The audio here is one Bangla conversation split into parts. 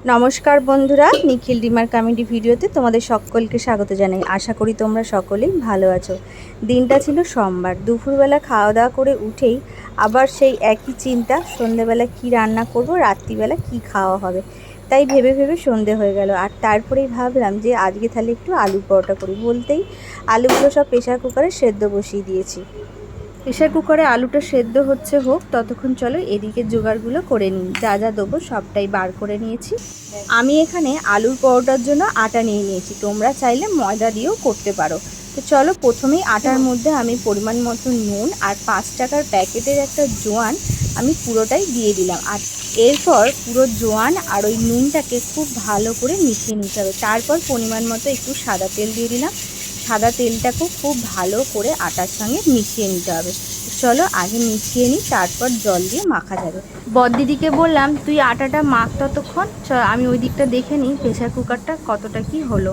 নমস্কার বন্ধুরা, নিখিল ডিমার কমেডি ভিডিওতে তোমাদের সকলকে স্বাগত জানাই। আশা করি তোমরা সকলেই ভালো আছো। দিনটা ছিল সোমবার। দুপুরবেলা খাওয়া দাওয়া করে উঠেই আবার সেই একই চিন্তা, সন্ধেবেলা কি রান্না করব, রাত্রিবেলা কি খাওয়া হবে। তাই ভেবে ভেবে সন্ধে হয়ে গেল। আর তারপরেই ভাবলাম যে আজকে তাহলে একটু আলু পরোটা করি। বলতেই আলুগুলো সব প্রেসার কুকারে সেদ্ধ বসিয়ে দিয়েছি। প্রেসার কুকারে আলুটা সেদ্ধ হোক, ততক্ষণ চলো এদিকে জোগাড়গুলো করে নিই। যা যা দেবো সবটাই বার করে নিয়েছি। আমি এখানে আলুর পরোটার জন্য আটা নিয়ে নিয়েছি, তোমরা চাইলে ময়দা দিয়েও করতে পারো। তো চলো প্রথমেই আটার মধ্যে আমি পরিমাণ মতো নুন আর 5 টাকার প্যাকেটের একটা জোয়ান আমি পুরোটাই দিয়ে দিলাম। আর এরপর পুরো জোয়ান আর ওই নুনটাকে খুব ভালো করে মিশিয়ে নিতে হবে। তারপর পরিমাণ মতো একটু সাদা তেল দিয়ে দিলাম। সাদা তেলটাকেও খুব ভালো করে আটার সঙ্গে মিশিয়ে নিতে হবে। চলো আগে মিশিয়ে নিই, তারপর জল দিয়ে মাখা যাবে। বড়দিদিকে বললাম তুই আটাটা মাখ ততক্ষণ, আমি ওই দিকটা দেখে নিই প্রেসার কুকারটা কতটা কি হলো।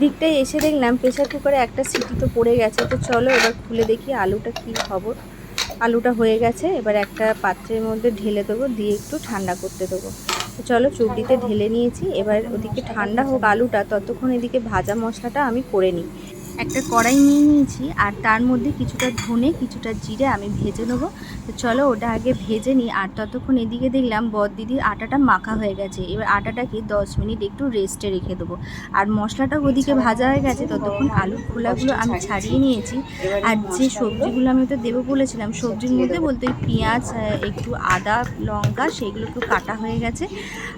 দিকটায় এসে দেখলাম প্রেসার কুকারে একটা সিটি তো পড়ে গেছে। তো চলো এবার খুলে দেখি আলুটা কী খবর। আলুটা হয়ে গেছে, এবার একটা পাত্রের মধ্যে ঢেলে দেবো, দিয়ে একটু ঠান্ডা করতে দেবো। তো চলো চুবড়িতে ঢেলে নিয়েছি। এবার ওদিকে ঠান্ডা হোক আলুটা, ততক্ষণ এদিকে ভাজা মশলাটা আমি করে নিই। একটা কড়াই নিয়ে নিয়েছি, আর তার মধ্যে কিছুটা ধনে কিছুটা জিরে আমি ভেজে নেবো। তো চলো ওটা আগে ভেজে নিই। আর ততক্ষণ এদিকে দেখলাম বড়দিদির আটাটা মাখা হয়ে গেছে। এবার আটাটাকে 10 মিনিট একটু রেস্টে রেখে দেবো। আর মশলাটা ওদিকে ভাজা হয়ে গেছে, ততক্ষণ আলুর খোলাগুলো আমি ছাড়িয়ে নিয়েছি। আর যে সবজিগুলো আমি ওটা দেবো বলেছিলাম, সবজির মধ্যে বলতে ওই পেঁয়াজ, একটু আদা, লঙ্কা, সেগুলো একটু কাটা হয়ে গেছে।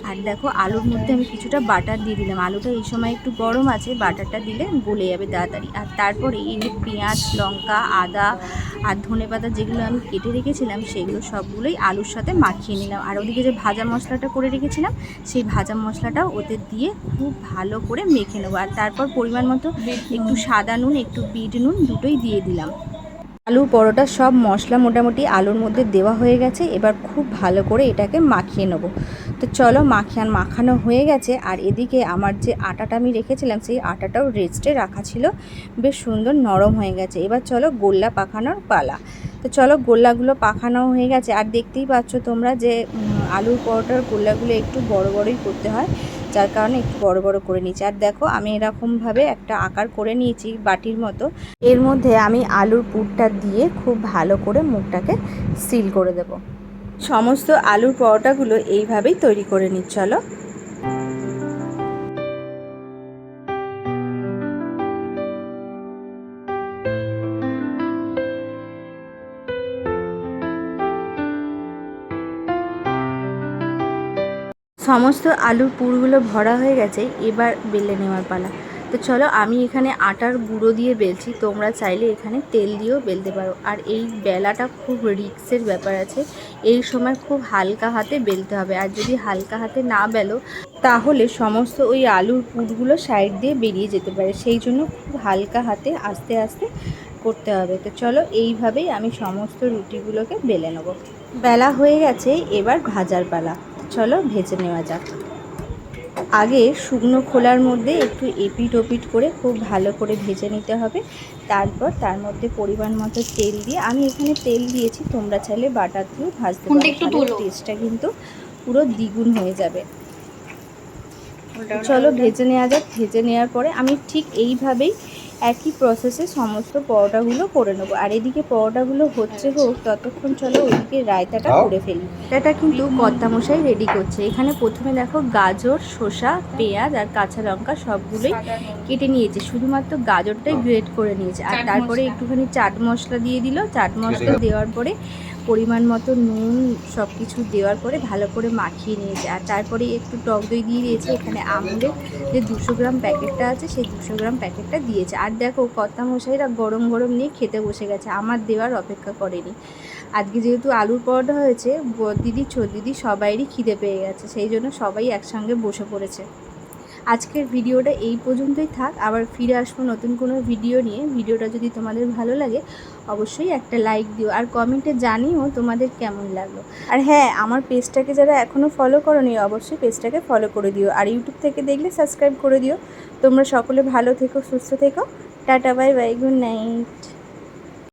আর দেখো আলুর মধ্যে আমি কিছুটা বাটার দিয়ে দিলাম। আলুটা এই সময় একটু গরম আছে, বাটারটা দিলে গলে যাবে তাড়াতাড়ি। আর তারপরে এই যে পেঁয়াজ, লঙ্কা, আদা আর ধনেপাতা যেগুলো আমি কেটে রেখেছিলাম, সেগুলো সবগুলোই আলুর সাথে মাখিয়ে নিলাম। আর ওদিকে যে ভাজা মশলাটা করে রেখেছিলাম, সেই ভাজা মশলাটাও ওতে দিয়ে খুব ভালো করে মেখে নেবো। আর তারপর পরিমাণ মতো একটু সাদা নুন, একটু বিট নুন দুটোই দিয়ে দিলাম। আলু পরোটা সব মশলা মোটামুটি আলুর মধ্যে দেওয়া হয়ে গেছে। এবার খুব ভালো করে এটাকে মাখিয়ে নেবো। তো চলো মাখানো হয়ে গেছে। আর এদিকে আমার যে আটাটা আমি রেখেছিলাম, সেই আটাটাও রেস্টে রাখা ছিল, বেশ সুন্দর নরম হয়ে গেছে। এবার চলো গোল্লা পাকানোর পালা। তো চলো গোল্লাগুলো পাকানো হয়ে গেছে। আর দেখতেই পাচ্ছ তোমরা যে আলুর পরোটার গোল্লাগুলো একটু বড় বড়ই করতে হয়, যার কারণে একটু বড় বড় করে নিয়েছি। আর দেখো আমি এরকমভাবে একটা আকার করে নিয়েছি বাটির মতো। এর মধ্যে আমি আলুর পুরটা দিয়ে খুব ভালো করে মুখটাকে সিল করে দেব। সমস্ত আলুর পরোটাগুলো এইভাবেই তৈরি করে নিই। চলো সমস্ত আলুর পুরগুলো ভরা হয়ে গেছে, এবার বেলে নেওয়ার পালা। তো চলো আমি এখানে আটার গুঁড়ো দিয়ে বেলছি, তোমরা চাইলে এখানে তেল দিয়েও বেলতে পারো। আর এই বেলাটা খুব রিস্কের ব্যাপার আছে, এই সময় খুব হালকা হাতে বেলতে হবে। আর যদি হালকা হাতে না বেলো, তাহলে সমস্ত ওই আলুর পুরগুলো সাইড দিয়ে বেরিয়ে যেতে পারে। সেই জন্য খুব হালকা হাতে আস্তে আস্তে করতে হবে। তো চলো এইভাবেই আমি সমস্ত রুটিগুলোকে বেলে নেবো। বেলা হয়ে গেছে, এবার ভাজার পালা। চলো ভেজে নেওয়া যাক। আগে শুকনো খোলার মধ্যে একটু এপিট ওপিট করে খুব ভালো করে ভেজে নিতে হবে। তারপর তার মধ্যে পরিমাণ মতো তেল দিয়ে, আমি এখানে তেল দিয়েছি, তোমরা চাইলে বাটার দিয়েও ভাজতে পারো, টেস্টটা কিন্তু পুরো দ্বিগুণ হয়ে যাবে। চলো ভেজে নেওয়া যাক। ভেজে নেওয়ার পরে আমি ঠিক এইভাবেই একই প্রসেসে সমস্ত পরোটাগুলো করে নেবো। আর এদিকে পরোটাগুলো হোক, ততক্ষণ চলো ওইদিকে রায়তাটা করে ফেলি। এটা কিন্তু কর্তামশাই রেডি করছে। এখানে প্রথমে দেখো গাজর, শসা, পেঁয়াজ আর কাঁচা লঙ্কা সবগুলোই কেটে নিয়েছে, শুধুমাত্র গাজরটাই গ্রেট করে নিয়েছে। আর তারপরে একটুখানি চাট মশলা দিয়ে দিল। চাট মশলা দেওয়ার পরে পরিমাণ মতো নুন সব কিছু দেওয়ার পরে ভালো করে মাখিয়ে নিয়েছে। আর তারপরে একটু টক দই দিয়ে দিয়েছে। এখানে আমুলের যে 200 গ্রাম প্যাকেটটা আছে, সেই 200 গ্রাম প্যাকেটটা দিয়েছে। আর দেখো কর্তামশাইরা গরম গরম নিয়ে খেতে বসে গেছে, আমার দেওয়ার অপেক্ষা করেনি। আজকে যেহেতু আলুর পরোটা হয়েছে, দিদি ছোটদিদি সবাইরই খিদে পেয়ে গেছে, সেই জন্য সবাই একসঙ্গে বসে পড়েছে। আজকের ভিডিওটা এই পর্যন্তই থাক, আবার ফিরে আসবো নতুন কোনো ভিডিও নিয়ে। ভিডিওটা যদি তোমাদের ভালো লাগে অবশ্যই একটা লাইক দিও, আর কমেন্টে জানিও তোমাদের কেমন লাগলো। আর হ্যাঁ, আমার পেজটাকে যারা এখনও ফলো করোনি, অবশ্যই পেজটাকে ফলো করে দিও। আর ইউটিউব থেকে দেখলে সাবস্ক্রাইব করে দিও। তোমরা সকলে ভালো থেকো, সুস্থ থেকো। Tata, bye bye, good night.